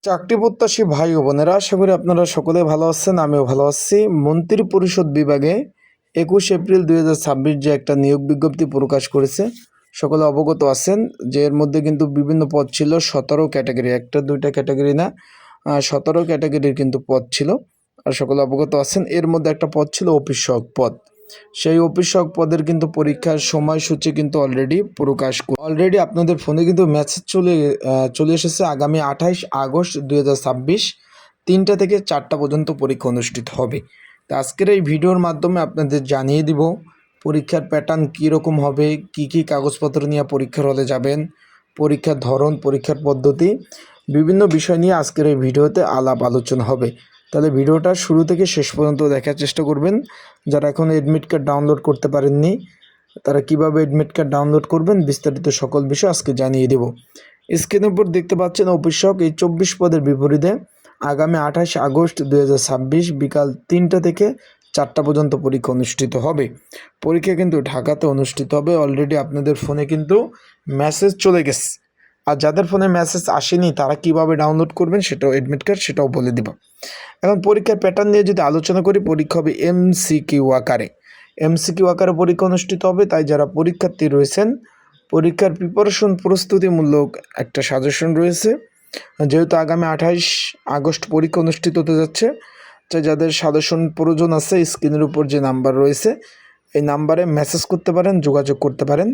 চাকরি প্রত্যাশী ভাই ও বোনেরা, আশা করি আপনারা সকলে ভালো আছেন। আমিও ভালো আছি। মন্ত্রী পরিষদ বিভাগে 21 এপ্রিল 2026 যে একটা নিয়োগ বিজ্ঞপ্তি প্রকাশ করেছে, সকলে অবগত আছেন যে এর মধ্যে কিন্তু বিভিন্ন পদ ছিল। 17 ক্যাটাগরি, একটা দুইটা ক্যাটাগরি না, 17 ক্যাটাগরির কিন্তু পদ ছিল। আর সকলে অবগত আছেন এর মধ্যে একটা পদ ছিল অফিস সহায়ক পদ। সেই অফিস সহায়ক পদের কিন্তু পরীক্ষার সময়সূচি কিন্তু অলরেডি আপনাদের ফোনে কিন্তু মেসেজ চলে এসেছে। আগামী 28 আগস্ট 2026 3টা থেকে 4টা পর্যন্ত পরীক্ষা অনুষ্ঠিত হবে। তো আজকের এই ভিডিওর মাধ্যমে আপনাদের জানিয়ে দিব পরীক্ষার প্যাটার্ন কীরকম হবে, কি কি কাগজপত্র নিয়ে পরীক্ষার হলে যাবেন, পরীক্ষার ধরন, পরীক্ষার পদ্ধতি, বিভিন্ন বিষয় নিয়ে আজকের এই ভিডিওতে আলাপ আলোচনা হবে। তাহলে ভিডিওটা শুরু থেকে শেষ পর্যন্ত দেখার চেষ্টা করবেন। যারা এখন অ্যাডমিট কার্ড ডাউনলোড করতে পারেননি, তারা কিভাবে অ্যাডমিট কার্ড ডাউনলোড করবেন বিস্তারিত সকল বিষয় আজকে জানিয়ে দেব। স্ক্রিনের উপর দেখতে পাচ্ছেন অফিস সহায়ক এই 24 পদের বিপরীতে আগামী 28 আগস্ট 2026 বিকাল 3টা থেকে 4টা পর্যন্ত পরীক্ষা অনুষ্ঠিত হবে। পরীক্ষা কিন্তু ঢাকাতে অনুষ্ঠিত হবে। অলরেডি আপনাদের ফোনে কিন্তু মেসেজ চলে গেছে। আর যাদের ফোনে মেসেজ আসেনি তারা কিভাবে ডাউনলোড করবেন সেটাও, অ্যাডমিট কার্ড সেটাও বলে দেব। এখন পরীক্ষার প্যাটার্ন নিয়ে যদি আলোচনা করি, পরীক্ষা হবে এমসিকিউ আকারে পরীক্ষা অনুষ্ঠিত হবে। তাই যারা পরীক্ষার্থী রয়েছেন, পরীক্ষার প্রস্তুতিমূলক একটা সাজেশন রয়েছে। যেহেতু আগামী 28 আগস্ট পরীক্ষা অনুষ্ঠিত হতে যাচ্ছে, তাই যাদের সাজেশন প্রয়োজন আছে স্ক্রিনের উপর যে নাম্বার রয়েছে এই নাম্বারে মেসেজ করতে পারেন, যোগাযোগ করতে পারেন।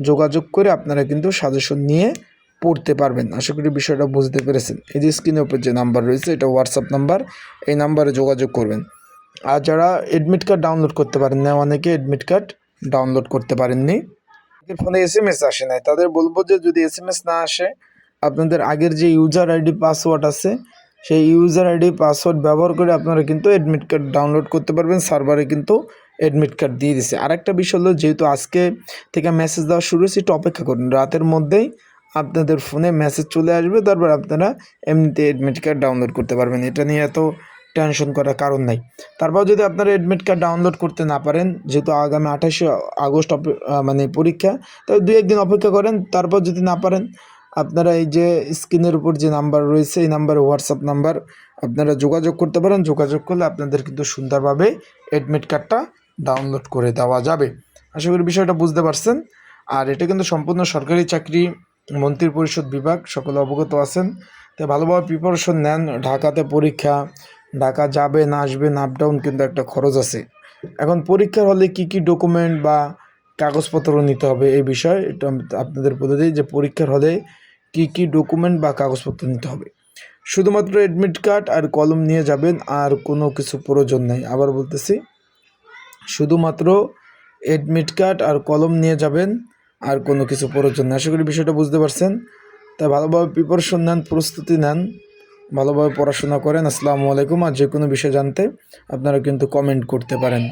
যোগাযোগ করে আপনারা কিন্তু সাজেশন নিয়ে পড়তে পারবেন। আশা করি বিষয়টা বুঝতে পেরেছেন। এই যে স্ক্রিনের উপর যে নাম্বার রয়েছে এটা হোয়াটসঅ্যাপ নাম্বার, এই নাম্বারে যোগাযোগ করবেন। আর যারা অ্যাডমিট কার্ড ডাউনলোড করতে পারেন না, অনেকে অ্যাডমিট কার্ড ডাউনলোড করতে পারেননি, ফোনে এসএমএস আসে নাই, তাদের বলবো যে যদি এসএমএস না আসে আপনাদের আগের যে ইউজার আইডি পাসওয়ার্ড আছে সেই ইউজার আইডি পাসওয়ার্ড ব্যবহার করে আপনারা কিন্তু অ্যাডমিট কার্ড ডাউনলোড করতে পারবেন। সার্ভারে কিন্তু অ্যাডমিট কার্ড দিয়ে দিছে। আরেকটা বিষয় হলো, যেহেতু আজকে থেকে মেসেজ দেওয়া শুরু হয়েছে, একটু অপেক্ষা করুন, রাতের মধ্যেই আপনাদের ফোনে মেসেজ চলে আসবে। তারপর আপনারা এমনিতে অ্যাডমিট কার্ড ডাউনলোড করতে পারবেন। এটা নিয়ে এত টেনশন করার কারণ নাই। তারপর যদি আপনারা অ্যাডমিট কার্ড ডাউনলোড করতে না পারেন, যেহেতু আগামী 28 আগস্ট মানে পরীক্ষা, তবে 2-1 দিন অপেক্ষা করেন। তারপর যদি না পারেন, আপনারা এই যে স্ক্রিনের উপর যে নাম্বার রয়েছে এই নাম্বারে হোয়াটসঅ্যাপ নাম্বার, আপনারা যোগাযোগ করতে পারেন। যোগাযোগ করলে আপনাদের কিন্তু সুন্দরভাবে অ্যাডমিট কার্ডটা ডাউনলোড করে দেওয়া যাবে। আশা করি বিষয়টা বুঝতে পারছেন। আর এটা কিন্তু সম্পূর্ণ সরকারি চাকরি, মন্ত্রী পরিষদ বিভাগ, সকলে অবগত আছেন। তাই ভালোভাবে প্রিপারেশন নেন। ঢাকাতে পরীক্ষা, ঢাকা যাবেন আসবেন, আপ ডাউন কিন্তু একটা খরচ আছে। এখন পরীক্ষার হলে কি কি ডকুমেন্ট বা কাগজপত্র নিতে হবে এই বিষয়ে এটা আপনাদের বলে দিই যে পরীক্ষার হলে কি কি ডকুমেন্ট বা কাগজপত্র নিতে হবে। শুধুমাত্র অ্যাডমিট কার্ড আর কলম নিয়ে যাবেন, আর কোনো কিছু প্রয়োজন নেই। আবার বলতেছি, শুধুমাত্র অ্যাডমিট কার্ড আর কলম নিয়ে যাবেন, আর কোনো কিছু প্রয়োজন নেই। আশা করি বিষয়টা বুঝতে পারছেন। তাই ভালোভাবে প্রিপারেশন নেন, প্রস্তুতি নেন, ভালোভাবে পড়াশোনা করেন। আসসালামু আলাইকুম। আর যে কোনো বিষয় জানতে আপনারা কিন্তু কমেন্ট করতে পারেন।